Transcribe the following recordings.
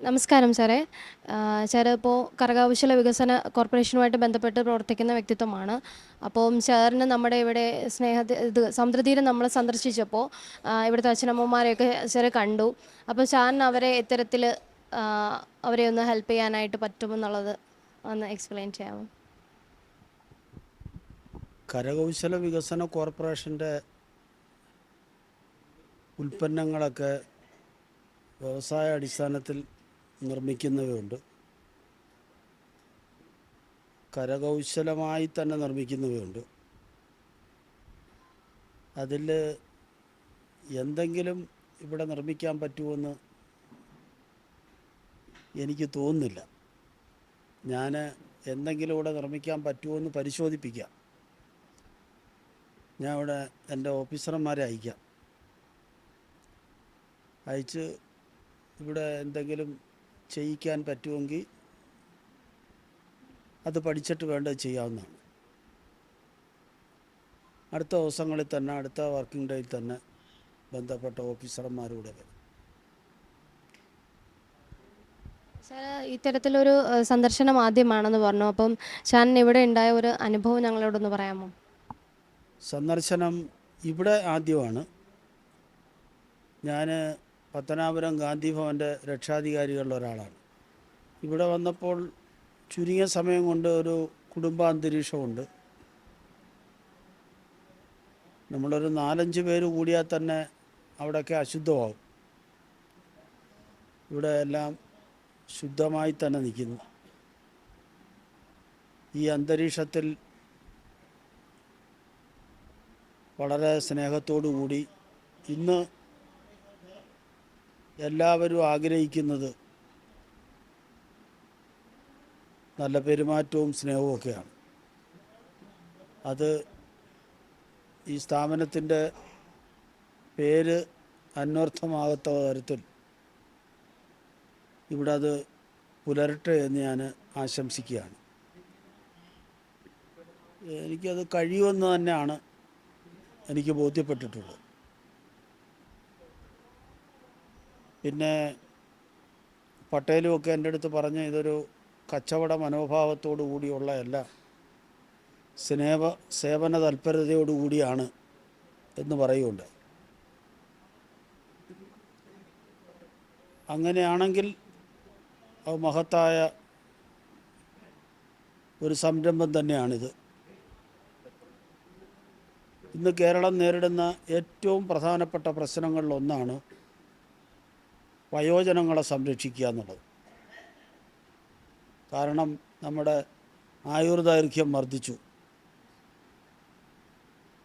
നമസ്കാരം സാറേ. സാറ് ഇപ്പോൾ കരകൗശല വികസന കോർപ്പറേഷനുമായിട്ട് ബന്ധപ്പെട്ട് പ്രവർത്തിക്കുന്ന വ്യക്തിത്വമാണ്. അപ്പം സാറിന് നമ്മുടെ ഇവിടെ സമുദ്രതീരം നമ്മൾ സന്ദർശിച്ചപ്പോൾ ഇവിടുത്തെ അച്ഛനമ്മമാരെയൊക്കെ സാറ് കണ്ടു. അപ്പോൾ സാറിന് അവരെ ഇത്തരത്തിൽ അവരെ ഒന്ന് ഹെൽപ്പ് ചെയ്യാനായിട്ട് പറ്റുമെന്നുള്ളത് ഒന്ന് എക്സ്പ്ലെയിൻ ചെയ്യാമോ? കരകൗശല വികസന കോർപ്പറേഷൻ്റെ ഉൽപ്പന്നങ്ങളൊക്കെ വ്യവസായ അടിസ്ഥാനത്തിൽ നിർമ്മിക്കുന്നവയുണ്ട്, കരകൗശലമായി തന്നെ നിർമ്മിക്കുന്നവയുണ്ട്. അതിൽ എന്തെങ്കിലും ഇവിടെ നിർമ്മിക്കാൻ പറ്റുമെന്ന് എനിക്ക് തോന്നുന്നില്ല. ഞാൻ എന്തെങ്കിലും ഇവിടെ നിർമ്മിക്കാൻ പറ്റുമെന്ന് പരിശോധിപ്പിക്കാം. ഞാൻ ഇവിടെ എൻ്റെ ഓഫീസർമാരെ അയച്ച് ഇവിടെ എന്തെങ്കിലും ചെയ്യിക്കാൻ പറ്റുമെങ്കിൽ അത് പഠിച്ചിട്ട് വേണ്ടത് ചെയ്യാവുന്നതാണ്. അടുത്ത ദിവസങ്ങളിൽ തന്നെ, അടുത്ത വർക്കിംഗ് ഡേയിൽ തന്നെ ബന്ധപ്പെട്ട ഓഫീസർമാരൂടെ വരും. സാർ, ഇത്തരത്തിലൊരു സന്ദർശനം ആദ്യമാണെന്ന് പറഞ്ഞു. അപ്പം ഷാൻ ഇവിടെ ഉണ്ടായ ഒരു അനുഭവം ഞങ്ങളോടൊന്ന് പറയാമോ? സന്ദർശനം ഇവിടെ ആദ്യമാണ്. ഞാൻ പത്തനാപുരം ഗാന്ധി ഭവൻ്റെ രക്ഷാധികാരികളിൽ ഒരാളാണ്. ഇവിടെ വന്നപ്പോൾ ചുരുങ്ങിയ സമയം കൊണ്ട് ഒരു കുടുംബാന്തരീക്ഷമുണ്ട്. നമ്മളൊരു 4-5 പേര് കൂടിയാൽ തന്നെ അവിടെയൊക്കെ അശുദ്ധമാവും. ഇവിടെ എല്ലാം ശുദ്ധമായി തന്നെ നിൽക്കുന്നു. ഈ അന്തരീക്ഷത്തിൽ വളരെ സ്നേഹത്തോടു കൂടി ഇന്ന് എല്ലാവരും ആഗ്രഹിക്കുന്നത് നല്ല പെരുമാറ്റവും സ്നേഹവും ഒക്കെയാണ്. അത് ഈ സ്ഥാപനത്തിൻ്റെ പേര് അന്വർത്ഥമാകാത്ത തരത്തിൽ ഇവിടെ അത് പുലരട്ടെ എന്ന് ഞാൻ ആശംസിക്കുകയാണ്. എനിക്കത് കഴിയുമെന്ന് തന്നെയാണ് എനിക്ക് ബോധ്യപ്പെട്ടിട്ടുള്ളത്. പിന്നെ പട്ടേലുമൊക്കെ എൻ്റെ അടുത്ത് പറഞ്ഞ് ഇതൊരു കച്ചവട മനോഭാവത്തോടു കൂടിയുള്ള അല്ല, സേവന തൽപരതയോടുകൂടിയാണ് എന്ന് പറയുന്നുണ്ട്. അങ്ങനെയാണെങ്കിൽ അത് മഹത്തായ ഒരു സംരംഭം തന്നെയാണിത്. ഇന്ന് കേരളം നേരിടുന്ന ഏറ്റവും പ്രധാനപ്പെട്ട പ്രശ്നങ്ങളിലൊന്നാണ് വയോജനങ്ങളെ സംരക്ഷിക്കുക എന്നുള്ളത്. കാരണം നമ്മുടെ ആയുർദൈർഘ്യം വർദ്ധിച്ചു.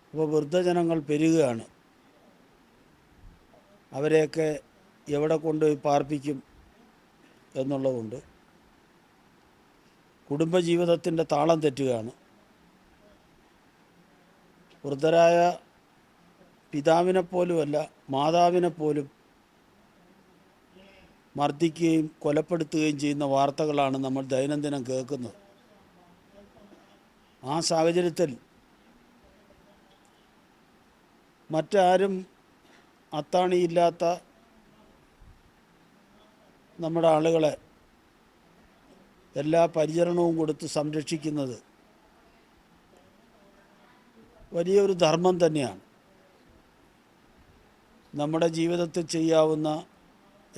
അപ്പോൾ വൃദ്ധജനങ്ങൾ പെരുകുകയാണ്. അവരെയൊക്കെ എവിടെ കൊണ്ടുപോയി പാർപ്പിക്കും എന്നുള്ളതുകൊണ്ട് കുടുംബജീവിതത്തിൻ്റെ താളം തെറ്റുകയാണ്. വൃദ്ധരായ പിതാവിനെപ്പോലുമല്ല, മാതാവിനെപ്പോലും മർദ്ദിക്കുകയും കൊലപ്പെടുത്തുകയും ചെയ്യുന്ന വാർത്തകളാണ് നമ്മൾ ദൈനംദിനം കേൾക്കുന്നത്. ആ സാഹചര്യത്തിൽ മറ്റാരും അത്താണിയില്ലാത്ത നമ്മുടെ ആളുകളെ എല്ലാ പരിചരണവും കൊടുത്ത് സംരക്ഷിക്കുന്നത് വലിയൊരു ധർമ്മം തന്നെയാണ്. നമ്മുടെ ജീവിതത്തിൽ ചെയ്യാവുന്ന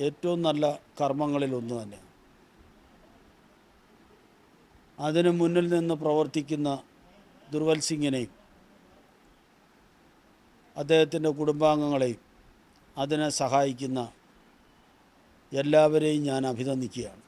ഏറ്റവും നല്ല കർമ്മങ്ങളിലൊന്ന് തന്നെയാണ്. അതിനു മുന്നിൽ നിന്ന് പ്രവർത്തിക്കുന്ന ദുർവൽ സിംഗിനെയും അദ്ദേഹത്തിൻ്റെ കുടുംബാംഗങ്ങളെയും അതിനെ സഹായിക്കുന്ന എല്ലാവരെയും ഞാൻ അഭിനന്ദിക്കുകയാണ്.